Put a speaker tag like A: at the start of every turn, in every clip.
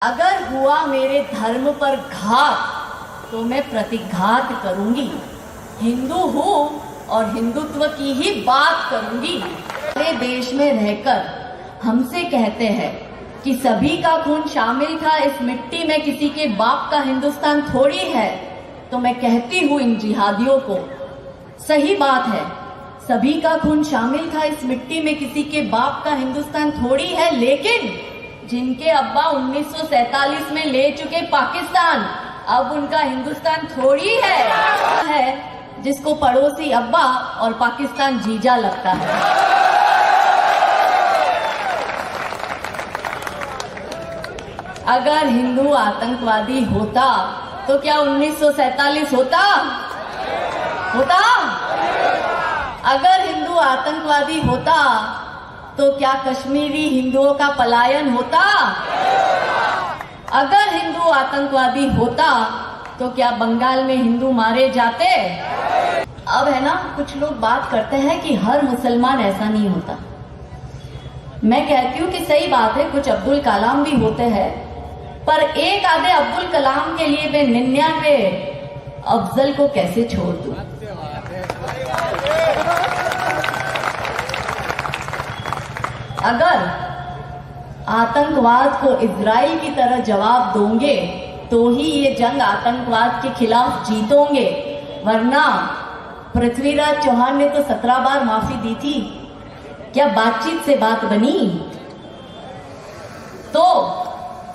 A: अगर हुआ मेरे धर्म पर घात तो मैं प्रतिघात करूंगी। हिंदू हूं और हिंदुत्व की ही बात करूंगी। मेरे देश में रहकर हमसे कहते हैं कि सभी का खून शामिल था इस मिट्टी में, किसी के बाप का हिंदुस्तान थोड़ी है। तो मैं कहती हूं इन जिहादियों को, सही बात है, सभी का खून शामिल था इस मिट्टी में, किसी के बाप का हिंदुस्तान थोड़ी है। लेकिन जिनके अब्बा 1947 में ले चुके पाकिस्तान, अब उनका हिंदुस्तान थोड़ी है जिसको पड़ोसी अब्बा और पाकिस्तान जीजा लगता है। अगर हिंदू आतंकवादी होता तो क्या 1947 होता? अगर हिंदू आतंकवादी होता तो क्या कश्मीरी हिंदुओं का पलायन होता? अगर हिंदू आतंकवादी होता तो क्या बंगाल में हिंदू मारे जाते? अब है ना, कुछ लोग बात करते हैं कि हर मुसलमान ऐसा नहीं होता। मैं कहती हूँ कि सही बात है, कुछ अब्दुल कलाम भी होते हैं, पर एक आधे अब्दुल कलाम के लिए मैं 99 अफजल को कैसे छोड़ दूं? अगर आतंकवाद को इजराइल की तरह जवाब दोगे तो ही ये जंग आतंकवाद के खिलाफ जीतोगे, वरना पृथ्वीराज चौहान ने तो 17 बार माफी दी थी। क्या बातचीत से बात बनी? तो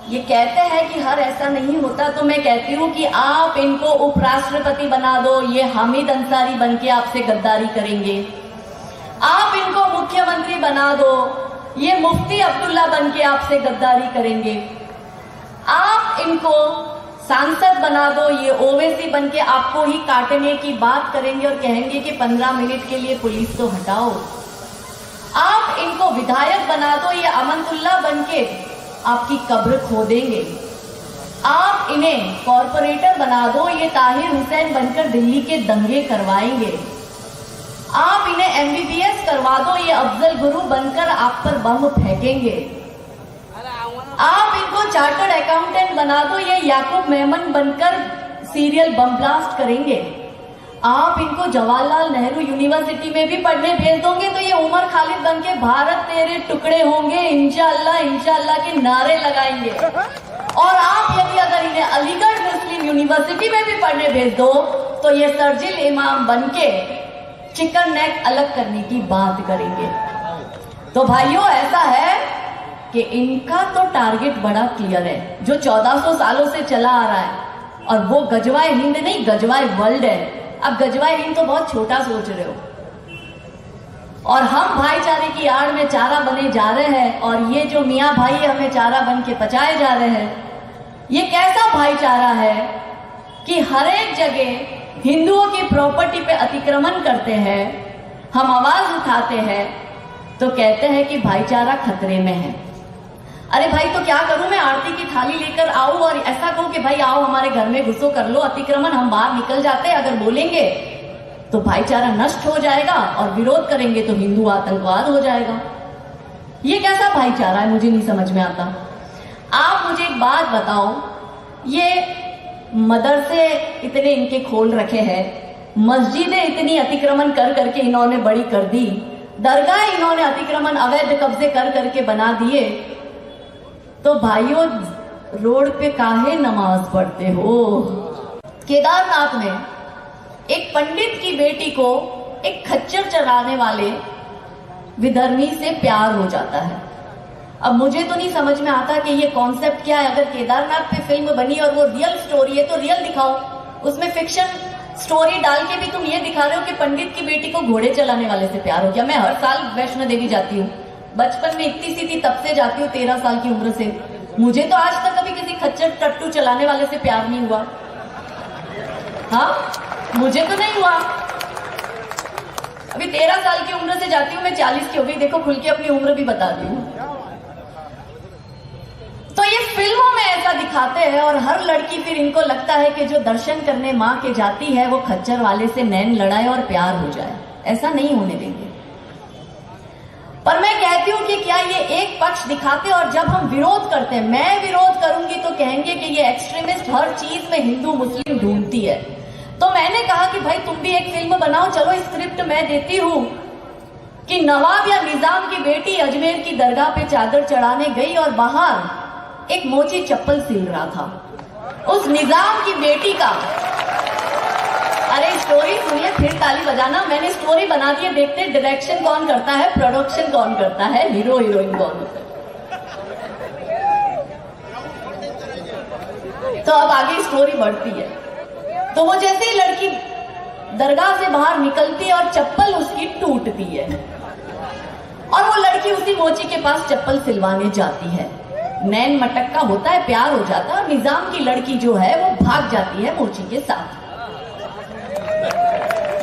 A: ये कहते हैं कि हर ऐसा नहीं होता, तो मैं कहती हूं कि आप इनको उपराष्ट्रपति बना दो, ये हामिद अंसारी बनके आपसे गद्दारी करेंगे। आप इनको मुख्यमंत्री बना दो, ये मुफ्ती अब्दुल्ला बनके आपसे गद्दारी करेंगे। आप इनको सांसद बना दो, ये ओवैसी बनके आपको ही काटने की बात करेंगे और कहेंगे कि 15 मिनट के लिए पुलिस तो हटाओ। आप इनको विधायक बना दो, ये अमनतुल्ला बनके आपकी कब्र खोदेंगे। आप इन्हें कॉरपोरेटर बना दो, ये ताहिर हुसैन बनकर दिल्ली के दंगे करवाएंगे। आप इन्हें MBBS करवा दो, ये अफजल गुरु बनकर आप पर बम फेंकेंगे। आप इनको चार्टर्ड अकाउंटेंट बना दो, ये याकूब मेमन बनकर सीरियल बम ब्लास्ट करेंगे। आप इनको जवाहरलाल नेहरू यूनिवर्सिटी में भी पढ़ने भेज दोगे तो ये उमर खालिद बनके भारत तेरे टुकड़े होंगे इंशाअल्लाह इंशाअल्लाह के नारे लगाएंगे। और आप यदि अगर इन्हें अलीगढ़ मुस्लिम यूनिवर्सिटी में भी पढ़ने भेज दो तो ये सर्जिल इमाम बनके चिकन नेक अलग करने की बात करेंगे। तो भाइयों, ऐसा है कि इनका तो टारगेट बड़ा क्लियर है, जो 1400 सालों से चला आ रहा है, और वो गजवाए हिंद नहीं, गजवाए वर्ल्ड है। अब गजवाए हिंद तो बहुत छोटा सोच रहे हो, और हम भाईचारे की आड़ में चारा बने जा रहे हैं, और ये जो मियाँ भाई हमें चारा बन के पचाए जा रहे हैं। ये कैसा भाईचारा है कि हर एक जगह हिंदुओं की प्रॉपर्टी पे अतिक्रमण करते हैं, हम आवाज उठाते हैं तो कहते हैं कि भाईचारा खतरे में है। अरे भाई, तो क्या करूं मैं? आरती की थाली लेकर आऊं और ऐसा कहूं कि भाई आओ हमारे घर में घुसो, कर लो अतिक्रमण, हम बाहर निकल जाते हैं? अगर बोलेंगे तो भाईचारा नष्ट हो जाएगा, और विरोध करेंगे तो हिंदू आतंकवाद हो जाएगा। ये कैसा भाईचारा है, मुझे नहीं समझ में आता। आप मुझे एक बात बताओ, ये मदरसे इतने इनके खोल रखे हैं, मस्जिदें इतनी अतिक्रमण कर करके इन्होंने बड़ी कर दी, दरगाह इन्होंने अतिक्रमण अवैध कब्जे कर करके बना दिए, तो भाइयों रोड पे काहे नमाज पढ़ते हो? केदारनाथ में एक पंडित की बेटी को एक खच्चर चलाने वाले विधर्मी से प्यार हो जाता है। अब मुझे तो नहीं समझ में आता कि ये कॉन्सेप्ट क्या है। अगर केदारनाथ पे फिल्म बनी और वो रियल स्टोरी है तो रियल दिखाओ, उसमें फिक्शन स्टोरी डाल के भी तुम ये दिखा रहे हो कि पंडित की बेटी को घोड़े चलाने वाले से प्यार हो गया। मैं हर साल वैष्णो देवी जाती हूँ, बचपन में इतनी सी थी तब से जाती हूँ, 13 साल की उम्र से। मुझे तो आज तक कभी किसी खच्चर टट्टू चलाने वाले से प्यार नहीं हुआ। हाँ, मुझे तो नहीं हुआ। अभी 13 साल की उम्र से जाती हूँ, मैं 40 की हो गई, देखो खुल के अपनी उम्र भी बता दी हूँ। तो ये फिल्मों में ऐसा दिखाते हैं, और हर लड़की फिर इनको लगता है कि जो दर्शन करने माँ के जाती है वो खच्चर वाले से नैन लड़ाए और प्यार हो जाए। ऐसा नहीं होने देंगे। पर मैं कहती हूं कि क्या ये एक पक्ष दिखाते, और जब हम विरोध करते हैं, मैं विरोध करूंगी तो कहेंगे कि ये एक्सट्रीमिस्ट हर चीज में हिंदू मुस्लिम ढूंढती है। तो मैंने कहा कि भाई तुम भी एक फिल्म बनाओ, चलो स्क्रिप्ट मैं देती हूं कि नवाब या निजाम की बेटी अजमेर की दरगाह पे चादर चढ़ाने गई और बाहर एक मोची चप्पल सिल रहा था उस निजाम की बेटी का। अरे स्टोरी सुनिए फिर ताली बजाना। मैंने स्टोरी बना दी है, देखते डायरेक्शन कौन करता है, प्रोडक्शन कौन करता है, हीरो हीरोइन कौन होता है। तो अब आगे स्टोरी बढ़ती है। तो वो जैसे ही लड़की दरगाह से बाहर निकलती है और चप्पल उसकी टूटती है, और वो लड़की उसी मोची के पास चप्पल सिलवाने जाती है। नैन मटक्का होता है, प्यार हो जाता है, और निजाम की लड़की जो है वो भाग जाती है मोची के साथ।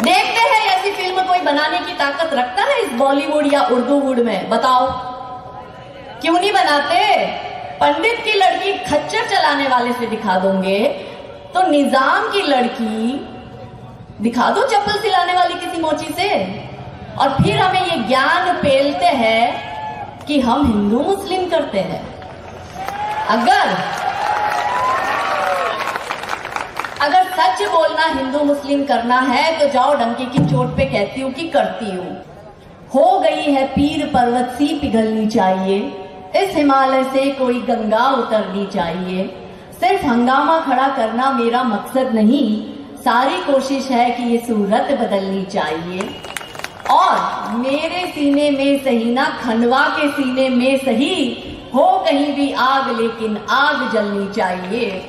A: देखते हैं ऐसी फिल्म कोई बनाने की ताकत रखता है इस बॉलीवुड या उर्दू वुड में? बताओ क्यों नहीं बनाते? पंडित की लड़की खच्चर चलाने वाले से दिखा दोगे, तो निजाम की लड़की दिखा दो चप्पल सिलाने वाली किसी मोची से, और फिर हमें ये ज्ञान पेलते हैं कि हम हिंदू मुस्लिम करते हैं। अगर सच बोलना हिंदू मुस्लिम करना है तो जाओ डंके की चोट पे कहती हूं कि करती हूं। हो गई है पीर पर्वत सी पिघलनी चाहिए, इस हिमालय से कोई गंगा उतरनी चाहिए। सिर्फ हंगामा खड़ा करना मेरा मकसद नहीं, सारी कोशिश है कि ये सूरत बदलनी चाहिए। और मेरे सीने में सही ना खंडवा के सीने में सही, हो कहीं भी आग लेकिन आग जलनी चाहिए।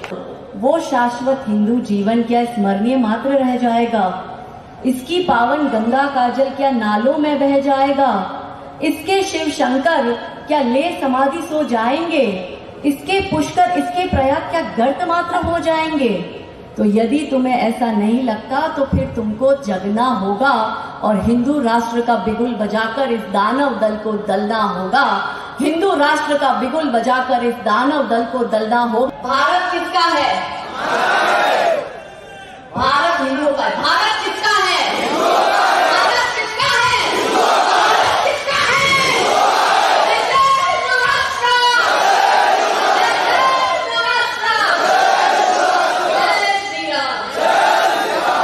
A: वो शाश्वत हिंदू जीवन क्या स्मरणीय मात्र रह जाएगा? इसकी पावन गंगा का जल क्या नालों में बह जाएगा? इसके शिव शंकर क्या ले समाधि सो जाएंगे? इसके पुष्कर, इसके प्रयाग क्या गर्त मात्र हो जाएंगे? तो यदि तुम्हें ऐसा नहीं लगता तो फिर तुमको जगना होगा और हिंदू राष्ट्र का बिगुल बजाकर इस दानव दल को दलना होगा। हिंदू राष्ट्र का बिगुल बजाकर इस दानव दल को दलना होगा। भारत किसका है?